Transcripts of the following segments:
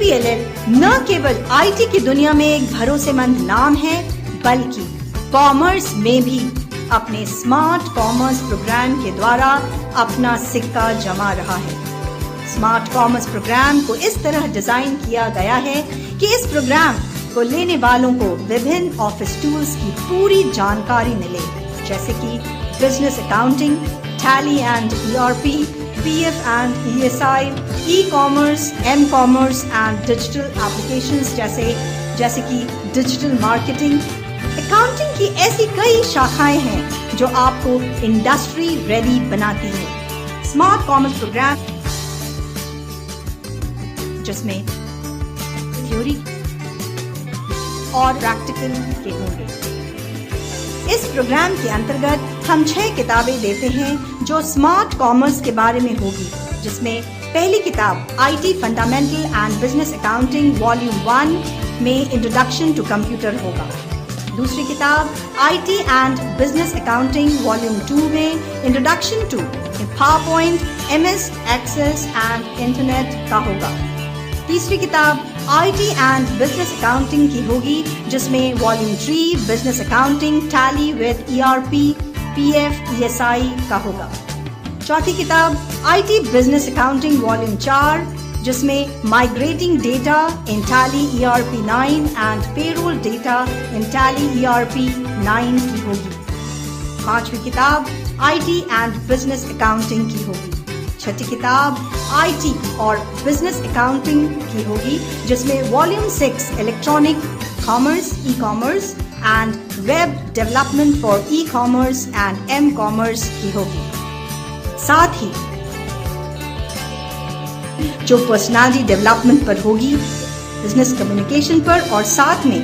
APLL न केवल IT की दुनिया में एक भरोसेमंद नाम है, बल्कि कॉमर्स में भी अपने स्मार्ट कॉमर्स प्रोग्राम के द्वारा अपना सिक्का जमा रहा है। स्मार्ट कॉमर्स प्रोग्राम को इस तरह डिजाइन किया गया है कि इस प्रोग्राम को लेने वालों को विभिन्न ऑफिस टूल्स की पूरी जानकारी मिले, जैसे कि business accounting, tally and ERP, PF and ESI, e commerce, m commerce and digital applications जैसे कि डिजिटल मार्केटिंग। अकाउंटिंग की ऐसी कई शाखाएं हैं जो आपको इंडस्ट्री रेडी बनाती है। स्मार्ट कॉमर्स प्रोग्राम जिसमें थ्योरी और प्रैक्टिकल के होंगे। इस प्रोग्राम के अंतर्गत हम 6 किताबें देते हैं जो स्मार्ट कॉमर्स के बारे में होगी, जिसमें पहली किताब IT fundamental and business accounting volume 1 में इंट्रोडक्शन टू कंप्यूटर होगा। दूसरी किताब IT and business accounting volume 2 में introduction to PowerPoint, MS Access and internet का होगा। तीसरी किताब IT एंड बिजनेस अकाउंटिंग की होगी, जिसमें volume 3 business accounting tally with ERP, PF, ESI का होगा। चौथी किताब IT बिजनेस अकाउंटिंग वॉल्यूम 4, जिसमें migrating data in tally ERP 9 and payroll data in tally ERP 9 की होगी। पांचवी किताब IT एंड बिजनेस अकाउंटिंग की होगी। छठी किताब IT और बिजनेस अकाउंटिंग की होगी, जिसमें volume 6 electronic commerce, e commerce and web development for e commerce and m commerce की होगी। साथ ही जो पर्सनालिटी डेवलपमेंट पर होगी, बिजनेस कम्युनिकेशन पर, और साथ में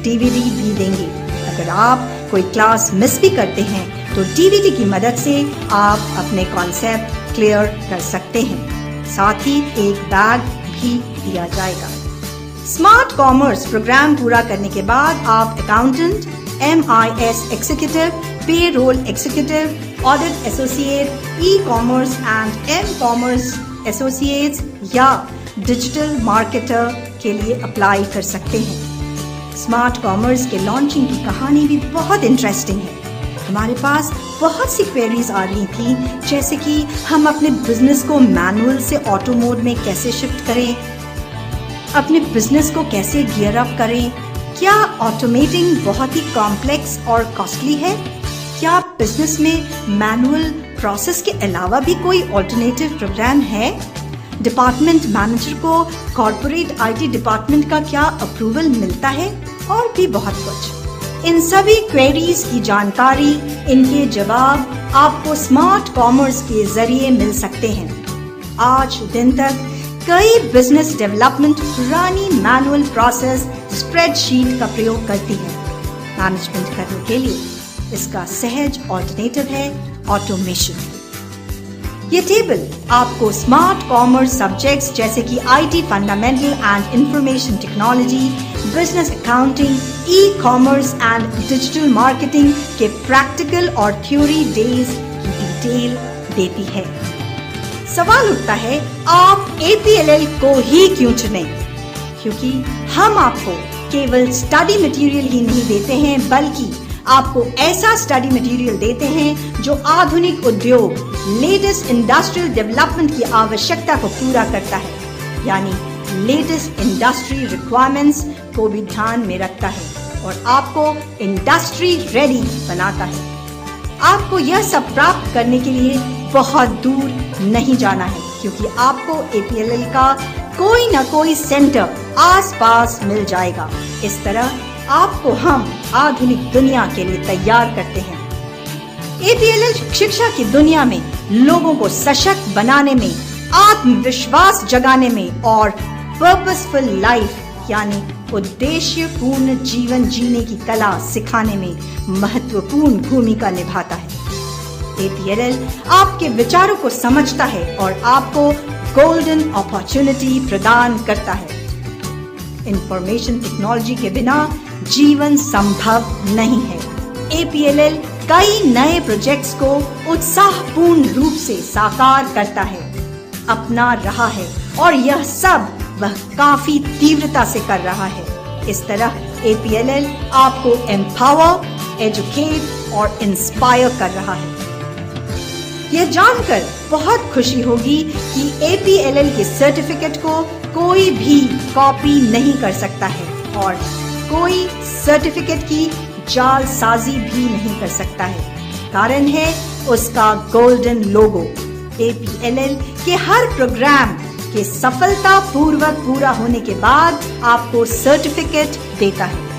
DVD भी देंगे। अगर आप कोई क्लास मिस भी करते हैं तो DVD की मदद से आप अपने कॉन्सेप्ट क्लियर कर सकते हैं। साथ ही एक बैग भी दिया जाएगा। स्मार्ट कॉमर्स प्रोग्राम पूरा करने के बाद आप accountant, MIS executive, payroll executive, audit associate, e commerce and m commerce associates या डिजिटल मार्केटर के लिए अप्लाई कर सकते हैं। स्मार्ट कॉमर्स के लॉन्चिंग की कहानी भी बहुत इंटरेस्टिंग है। हमारे पास बहुत सी क्वेरीज आ रही थी, जैसे कि हम अपने बिजनेस को मैनुअल से ऑटो मोड में कैसे शिफ्ट करें, अपने बिजनेस को कैसे गियर अप करें, क्या ऑटोमेटिंग बहुत ही कॉम्प्लेक्स और कॉस्टली है, क्या बिजनेस में मैनुअल प्रोसेस के अलावा भी कोई ऑल्टरनेटिव प्रोग्राम है, डिपार्टमेंट मैनेजर को कॉर्पोरेट IT डिपार्टमेंट का क्या अप्रूवल मिलता है, और भी बहुत कुछ। इन सभी क्वेरीज की जानकारी, इनके जवाब आपको स्मार्ट कॉमर्स के जरिए मिल सकते हैं। आज दिन तक कई बिजनेस डेवलपमेंट पुरानी मैनुअल प्रोसेस स्प्रेडशीट का प्रयोग करती है। मैनेजमेंट करने के लिए इसका सहज ऑल्टरनेटिव है ऑटोमेशन। ये टेबल आपको स्मार्ट कॉमर्स सब्जेक्ट्स जैसे कि IT fundamental and information technology, business accounting, e-commerce and digital marketing के प्रैक्टिकल और थ्योरी डेज की डिटेल देती है। सवाल उठता है, आप APLL को ही क्यों चुनें? क्योंकि हम आपको केवल स्टडी मटेरियल ही नहीं देते हैं, बल्कि आपको ऐसा स्टडी मटेरियल देते हैं जो आधुनिक उद्योग, लेटेस्ट इंडस्ट्रियल डेवलपमेंट की आवश्यकता को पूरा करता है, यानी लेटेस्ट इंडस्ट्री रिक्वायरमेंट्स को भी ध्यान में रखता है और आपको इंडस्ट्री रेडी बनाता है। आपको यह सब प्राप्त करने के लिए बहुत दूर नहीं जाना है, क्योंकि आपको APLL का कोई न कोई सेंटर आसपास मिल जाएगा। इस तरह आपको हम आधुनिक दुनिया के लिए तैयार करते हैं। APLL शिक्षा की दुनिया में लोगों को सशक्त बनाने में, आत्मविश्वास जगाने में और पर्पसफुल लाइफ यानी उद्देश्यपूर्ण जीवन जीने की कला सिखाने में महत्वपूर्ण भूमिका निभाता है। APLL आपके विचारों को समझता है और आपको गोल्डन अपॉर्चुनिटी प्रदान करता है। इंफॉर्मेशन टेक्नोलॉजी के बिना जीवन संभव नहीं है। APLL कई नए प्रोजेक्ट्स को उत्साहपूर्ण रूप से साकार करता है। अपना रहा है और यह सब वह काफी तीव्रता से कर रहा है। इस तरह APLL आपको एम्पावर, एजुकेट और इंस्पायर कर रहा है। यह जानकर बहुत खुशी होगी कि APLL के सर्टिफिकेट को कोई भी कॉपी नहीं कर सकता है और कोई सर्टिफिकेट की जालसाजी भी नहीं कर सकता है। कारण है उसका गोल्डन लोगो। APLL के हर प्रोग्राम के सफलतापूर्वक पूरा होने के बाद आपको सर्टिफिकेट देता है।